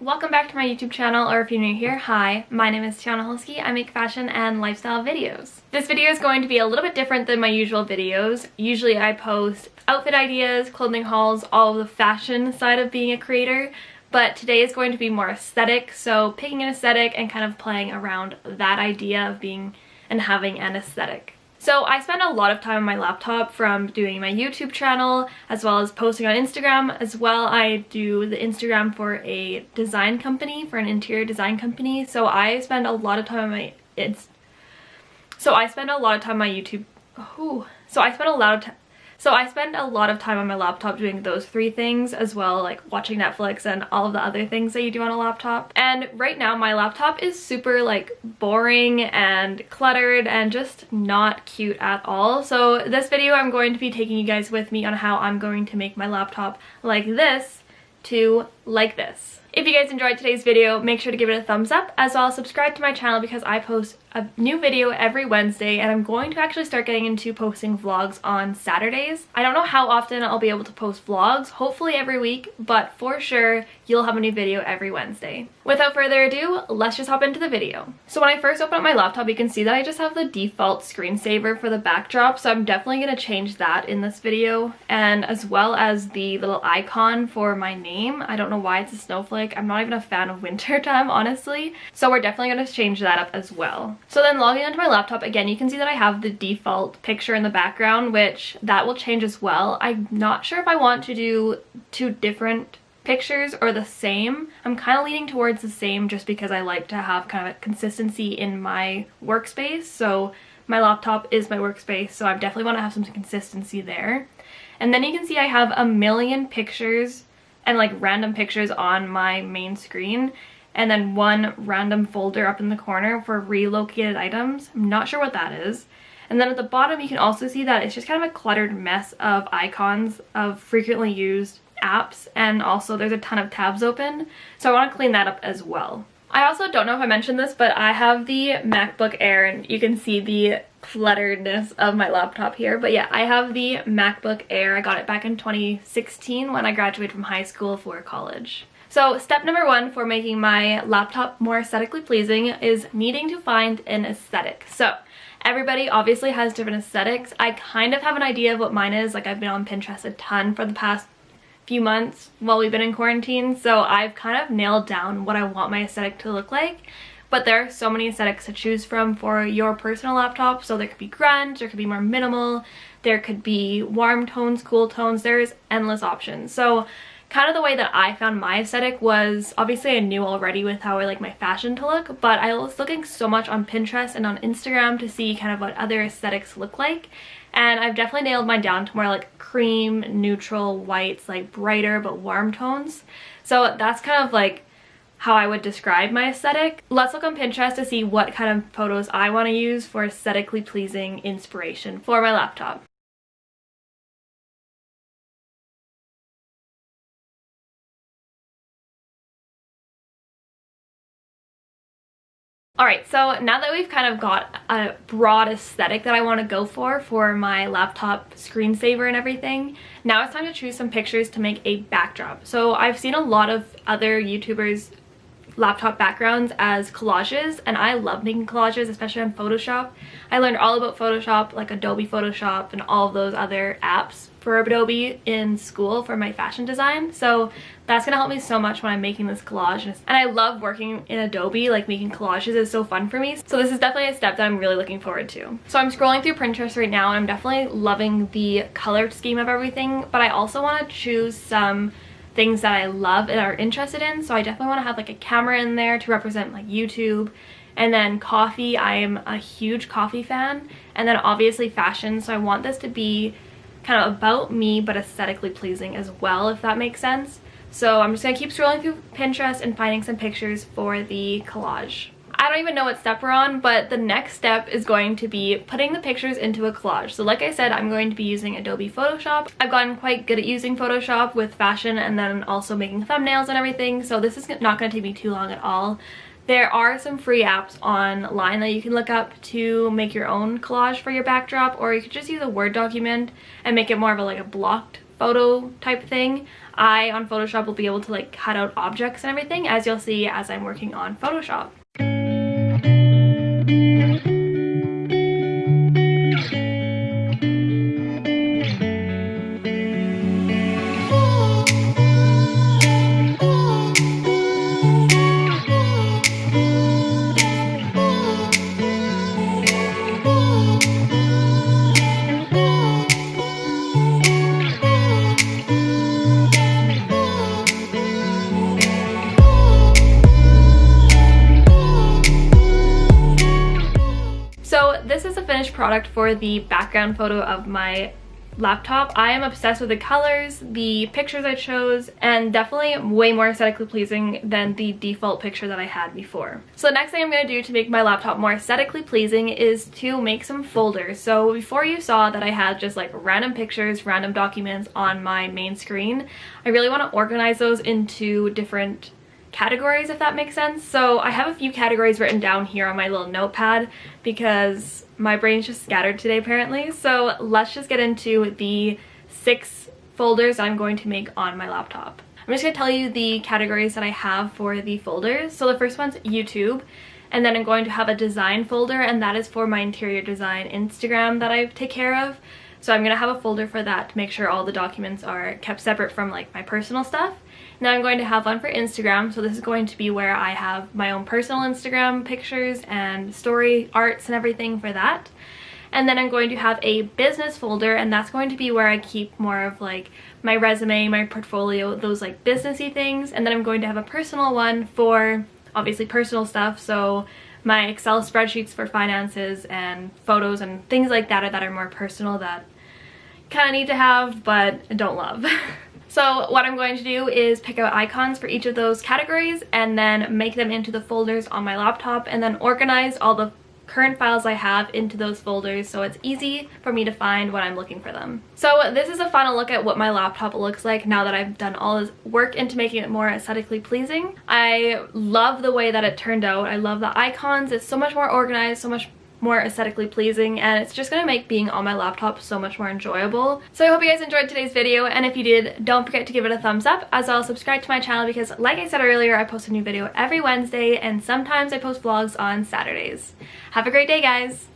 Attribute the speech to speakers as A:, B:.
A: Welcome back to my YouTube channel, or if you're new here, hi, my name is Tianna. I make fashion and lifestyle videos. This video is going to be a little bit different than my usual videos. Usually I post outfit ideas, clothing hauls, all of the fashion side of being a creator, but today is going to be more aesthetic, so picking an aesthetic and kind of playing around that idea of being and having an aesthetic. So I spend a lot of time on my laptop from doing my YouTube channel as well as posting on Instagram. As well, I do the Instagram for a design company, for an interior design company. So I spend a lot of time on my YouTube. So I spend a lot of time on my laptop doing those three things, as well, like watching Netflix and all of the other things that you do on a laptop. And right now my laptop is super like boring and cluttered and just not cute at all. So this video I'm going to be taking you guys with me on how I'm going to make my laptop like this to like this. If you guys enjoyed today's video, make sure to give it a thumbs up, as well as subscribe to my channel because I post a new video every Wednesday, and I'm going to actually start getting into posting vlogs on Saturdays. I don't know how often I'll be able to post vlogs, hopefully every week, but for sure you'll have a new video every Wednesday. Without further ado, let's just hop into the video. So when I first open up my laptop, you can see that I just have the default screensaver for the backdrop, so I'm definitely going to change that in this video, and as well as the little icon for my name. I don't know why it's a snowflake. I'm not even a fan of winter time, honestly, so we're definitely going to change that up as well. So then logging onto my laptop, again, you can see that I have the default picture in the background, which that will change as well. I'm not sure if I want to do two different pictures or the same. I'm kind of leaning towards the same just because I like to have kind of a consistency in my workspace. So my laptop is my workspace, so I definitely want to have some consistency there. And then you can see I have a million pictures and like random pictures on my main screen, and then one random folder up in the corner for relocated items. I'm not sure what that is. And then at the bottom you can also see that it's just kind of a cluttered mess of icons of frequently used apps, and also there's a ton of tabs open, so I want to clean that up as well. I also don't know if I mentioned this, but I have the MacBook Air, and you can see the clutteredness of my laptop here. But yeah, I have the MacBook Air. I got it back in 2016 when I graduated from high school for college. So step number one for making my laptop more aesthetically pleasing is needing to find an aesthetic. So everybody obviously has different aesthetics. I kind of have an idea of what mine is. Like, I've been on Pinterest a ton for the past few months while we've been in quarantine, so I've kind of nailed down what I want my aesthetic to look like. But there are so many aesthetics to choose from for your personal laptop. So there could be grunge, there could be more minimal, there could be warm tones, cool tones. There's endless options. So kind of the way that I found my aesthetic was, obviously I knew already with how I like my fashion to look, but I was looking so much on Pinterest and on Instagram to see kind of what other aesthetics look like. And I've definitely nailed mine down to more like cream, neutral, whites, like brighter but warm tones. So that's kind of like how I would describe my aesthetic. Let's look on Pinterest to see what kind of photos I want to use for aesthetically pleasing inspiration for my laptop. Alright, so now that we've kind of got a broad aesthetic that I want to go for my laptop screensaver and everything, now it's time to choose some pictures to make a backdrop. So I've seen a lot of other YouTubers' laptop backgrounds as collages, and I love making collages, especially on Photoshop. I learned all about Photoshop, like Adobe Photoshop and all of those other apps for Adobe in school for my fashion design, so that's gonna help me so much when I'm making this collage. And I love working in Adobe, like making collages is so fun for me, so this is definitely a step that I'm really looking forward to. So I'm scrolling through Pinterest right now, and I'm definitely loving the color scheme of everything, but I also want to choose some things that I love and are interested in. So I definitely want to have like a camera in there to represent like YouTube, and then coffee. I am a huge coffee fan, and then obviously fashion. So I want this to be kind of about me but aesthetically pleasing as well, if that makes sense. So I'm just gonna keep scrolling through Pinterest and finding some pictures for the collage. I don't even know what step we're on, but the next step is going to be putting the pictures into a collage. So like I said, I'm going to be using Adobe Photoshop. I've gotten quite good at using Photoshop with fashion and then also making thumbnails and everything, so this is not going to take me too long at all. There are some free apps online that you can look up to make your own collage for your backdrop, or you could just use a Word document and make it more of a like a blocked photo type thing, I on Photoshop will be able to like cut out objects and everything, as you'll see as I'm working on Photoshop. So this is a finished product for the background photo of my laptop. I am obsessed with the colors, the pictures I chose, and definitely way more aesthetically pleasing than the default picture that I had before. So the next thing I'm going to do to make my laptop more aesthetically pleasing is to make some folders. So before you saw that I had just like random pictures, random documents on my main screen, I really want to organize those into different categories, if that makes sense. So I have a few categories written down here on my little notepad because my brain's just scattered today apparently. So let's just get into the 6 folders I'm going to make on my laptop. I'm just going to tell you the categories that I have for the folders. So the first one's YouTube, and then I'm going to have a design folder, and that is for my interior design Instagram that I take care of. So I'm going to have a folder for that to make sure all the documents are kept separate from like my personal stuff. Now I'm going to have one for Instagram, so this is going to be where I have my own personal Instagram pictures and story arts and everything for that. And then I'm going to have a business folder, and that's going to be where I keep more of like my resume, my portfolio, those like businessy things. And then I'm going to have a personal one for obviously personal stuff, so my Excel spreadsheets for finances and photos and things like that are more personal that kind of need to have but don't love. So what I'm going to do is pick out icons for each of those categories and then make them into the folders on my laptop, and then organize all the current files I have into those folders so it's easy for me to find when I'm looking for them. So this is a final look at what my laptop looks like now that I've done all this work into making it more aesthetically pleasing. I love the way that it turned out. I love the icons. It's so much more organized, so much more aesthetically pleasing, and it's just gonna make being on my laptop so much more enjoyable. So I hope you guys enjoyed today's video, and if you did, don't forget to give it a thumbs up, as well as subscribe to my channel because like I said earlier, I post a new video every Wednesday and sometimes I post vlogs on Saturdays. Have a great day, guys!